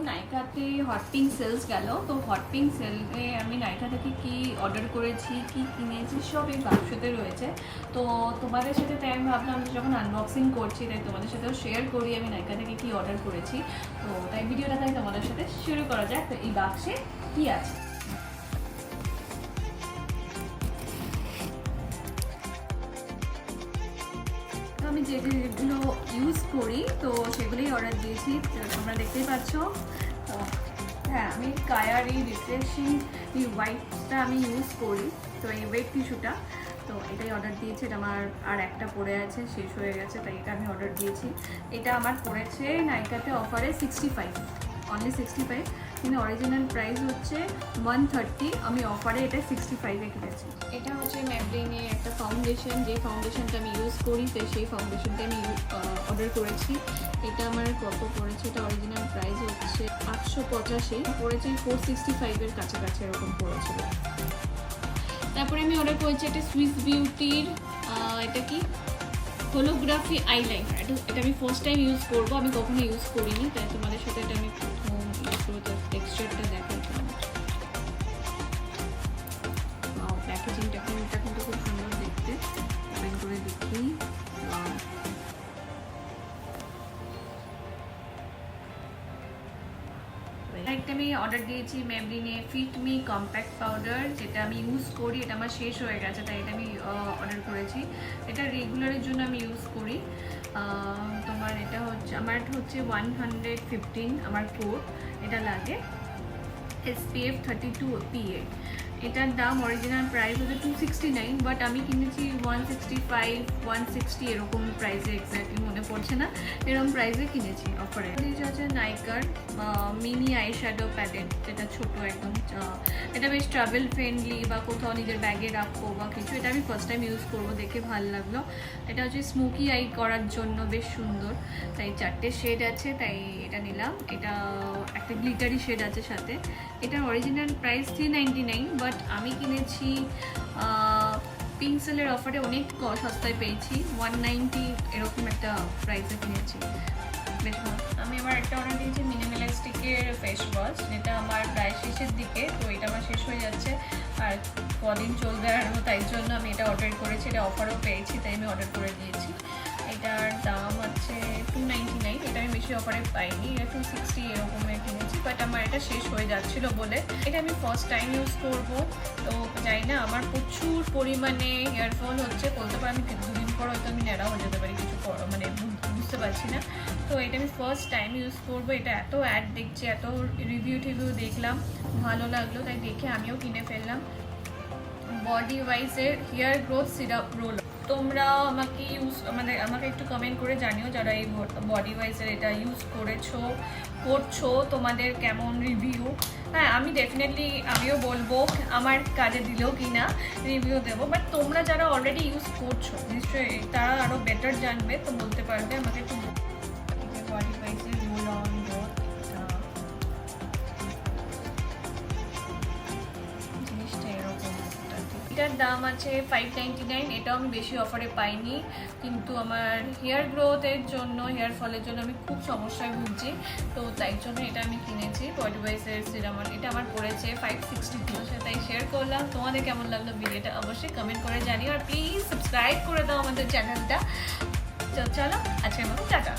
নাইকাতে hot pink sales গেল, তো hot pink সেলে আমি নাইকা থেকে কি অর্ডার করেছি, কি কিনেছি সব এই বাক্সতে রয়েছে। তো তোমাদের সাথে তাই আমি ভাবলাম যে যখন আনবক্সিং করছি তাই তোমাদের সাথেও শেয়ার করি আমি নাইকা থেকে কি অর্ডার করেছি। তো তাই ভিডিওটা তাই তোমাদের সাথে শুরু করা যাক। তো এই বাক্সে কি আছে। আমি যেগুলো ইউজ করি তো সেগুলোই অর্ডার দিয়েছি, তোমরা দেখতেই পাচ্ছ। তো হ্যাঁ, আমি কায়ার এই রিফ্রেশিং এই হোয়াইটটা আমি ইউজ করি, তো এই ওয়েট টিস্যুটা, তো এটাই অর্ডার দিয়েছি। এটা আমার আর একটা পড়ে আছে, শেষ হয়ে গেছে, তাই এটা আমি অর্ডার দিয়েছি। এটা আমার পড়েছে নাইকাতে অফারে 65, অনলি 65, কিন্তু অরিজিনাল প্রাইস হচ্ছে 130, আমি অফারে এটা 65-এ কিনেছি। এটা হচ্ছে ম্যাবলিনের একটা ফাউন্ডেশন, যে ফাউন্ডেশনটা আমি ইউজ করি তো সেই ফাউন্ডেশনটা আমি অর্ডার করেছি। এটা আমার কত পড়েছে, এটা অরিজিনাল প্রাইস হচ্ছে 885, পড়েছে 465-এর কাছাকাছি এরকম পড়েছিল। তারপরে আমি অর্ডার করেছি একটা সুইস বিউটির, এটা কি হোলোগ্রাফি আইলাইনার। এটা আমি ফার্স্ট টাইম ইউজ করবো, আমি কখনো ইউজ করিনি, তাই তোমাদের সাথে এটা আমি প্রথম ইউজ করবো। তো টেক্সচারটা দেখাইতাম, প্যাকেজিংটা কিন্তু খুব সুন্দর দেখতে। ওপেন করে দেখি, একটা আমি অর্ডার দিয়েছি ম্যাবলিনে ফিট মি কম্প্যাক্ট পাউডার, যেটা আমি ইউজ করি, এটা আমার শেষ হয়ে গেছে তাই এটা আমি অর্ডার করেছি। এটা রেগুলারের জন্য আমি ইউজ করি। তোমার এটা হচ্ছে আমার হচ্ছে 115 আমার কোড এটা লাগে, SPF 32 PA। এটার দাম অরিজিনাল প্রাইস হচ্ছে 269, বাট আমি কিনেছি 165, 160 এরকম প্রাইসে, এক্স্যাক্টলি মনে পড়ছে না, এরকম প্রাইসে কিনেছি অফারে। এটা হচ্ছে নাইকার মিনি আই শ্যাডো প্যালেট, যেটা ছোটো একদম, এটা বেশ ট্রাভেল ফ্রেন্ডলি বা কোথাও নিজের ব্যাগে রাখবো বা কিছু। এটা আমি ফার্স্ট টাইম ইউজ করবো, দেখে ভালো লাগলো। এটা হচ্ছে স্মোকি আই করার জন্য বেশ সুন্দর, তাই 4টে শেড আছে তাই এটা নিলাম। এটা একটা গ্লিটারি শেড আছে সাথে। এটার অরিজিনাল প্রাইস 399, বাট আমি কিনেছি পিঙ্ক সেলের অফারে অনেক সস্তায় পেয়েছি, 190 এরকম একটা প্রাইসে কিনেছি, বেশ ভালো। আমি আমার একটা অর্ডার দিয়েছি মিনিমালিস্টিকের ফেস ওয়াশ, যেটা আমার প্রায় শেষের দিকে, তো এটা আমার শেষ হয়ে যাচ্ছে আর কদিন চলবে আরও, তাই জন্য আমি এটা অর্ডার করেছি। এটা অফারও পেয়েছি তাই আমি অর্ডার করে দিয়েছি। এটার দাম হচ্ছে 299, এটা আমি বেশি অফারে পাইনি, এটা 260 এরকমের কিনেছি, বাট আমার এটা শেষ হয়ে যাচ্ছিলো বলে এটা আমি ফার্স্ট টাইম ইউজ করব। তো জানি না, আমার প্রচুর পরিমাণে হেয়ারফল হচ্ছে, বলতে পারি আমি দুদিন পর হয়তো আমি ন্যাড়া হয়ে যেতে পারি, কিছু মানে বুঝতে পারছি না। তো এটা আমি ফার্স্ট টাইম ইউজ করবো। এটা এত অ্যাড দেখছি, এত রিভিউ দেখলাম, ভালো লাগলো, তাই দেখে আমিও কিনে ফেললাম। বডি ওয়াইজের হেয়ার গ্রোথ সিরাপ রোল, তোমরা আমাকে একটু কমেন্ট করে জানিও যারা এই বডি ওয়াইজের এটা ইউজ করছো, তোমাদের কেমন রিভিউ। হ্যাঁ, আমি ডেফিনেটলি আমিও বলবো আমার কাজে দিলেও কি না রিভিউ দেবো, বাট তোমরা যারা অলরেডি ইউজ করছো নিশ্চয়ই তারা আরও বেটার জানবে, তো বলতে পারবে আমাকে একটু। বডি ওয়াইজের রোল অন গ্রোথ, এটার দাম আছে 599, এটাও আমি বেশি অফারে পাইনি, কিন্তু আমার হেয়ার গ্রোথের জন্য, হেয়ার ফলের জন্য আমি খুব সমস্যায় ভুগছি, তো তাই জন্য এটা আমি কিনেছি। বডি ওয়াইজের সিরাম, এটা আমার পড়েছে 562, তাই শেয়ার করলাম। তোমাদের কেমন লাগলো ভিডিওটা অবশ্যই কমেন্ট করে জানিও, আর প্লিজ সাবস্ক্রাইব করে দাও আমাদের চ্যানেলটা। তো চলো, আজকের মতো টাটা।